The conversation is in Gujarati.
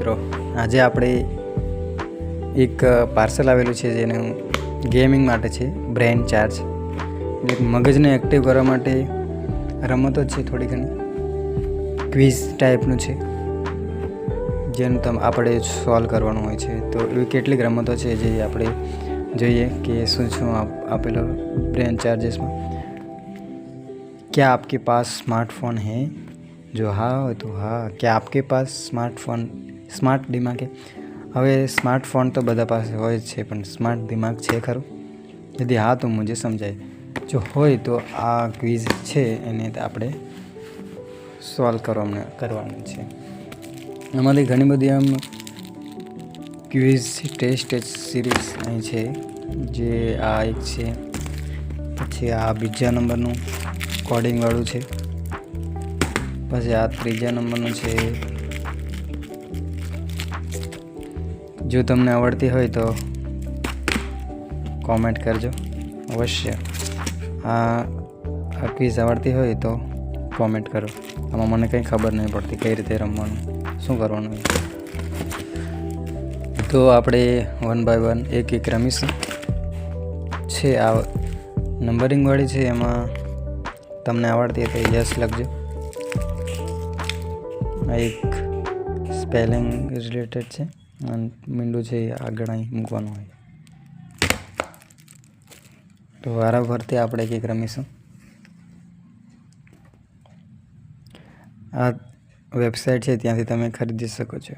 મિત્રો, આજે આપણે એક પાર્સલ આવેલું છે જેનું ગેમિંગ માટે છે. બ્રેન ચાર્જ એટલે મગજને એક્ટિવ કરવા માટે રમતો છે, થોડી ઘણી ક્વિઝ ટાઈપનું છે જેનું આપણે સોલ્વ કરવાનું હોય છે. તો એવી કેટલીક રમતો છે જે આપણે જોઈએ કે શું આપેલો બ્રેન ચાર્जेसમાં. क्या आपके पास स्मार्टफोन है? जो हाँ हो तो हाँ. क्या आपके पास સ્માર્ટ દિમાગ હવે સ્માર્ટફોન તો બધા પાસે હોય જ છે, પણ સ્માર્ટ દિમાગ છે ખરું? यदि हाँ तो मुझे समझाए. જો હોય તો આ ક્વિઝ છે એને આપણે સોલ્વ કરવાનું છે. આમાંથી ઘણી બધી આમ ક્વિઝ ટેસ્ટ સિરીઝ અહીં છે, જે આ એક છે. પછી આ બીજા નંબરનું કોડિંગવાળું છે. પછી આ ત્રીજા નંબરનું છે. જો તમને આવડતી હોય તો કોમેન્ટ કરજો અવશ્ય. આ ક્વિઝ આવડતી હોય તો કોમેન્ટ કરો. આમાં મને કંઈ ખબર નહીં પડતી કઈ રીતે રમવાનું, શું કરવાનું. તો આપણે 1 by 1 એક રમીશું. છે આ નંબરિંગવાળી છે, એમાં તમને આવડતી હોય તો યસ લખજો. આ એક સ્પેલિંગ રિલેટેડ છે અને મીંડું છે એ આગળ અહીં મૂકવાનું હોય. તો વારાફરતી આપણે એક રમીશું. આ વેબસાઇટ છે ત્યાંથી તમે ખરીદી શકો છો.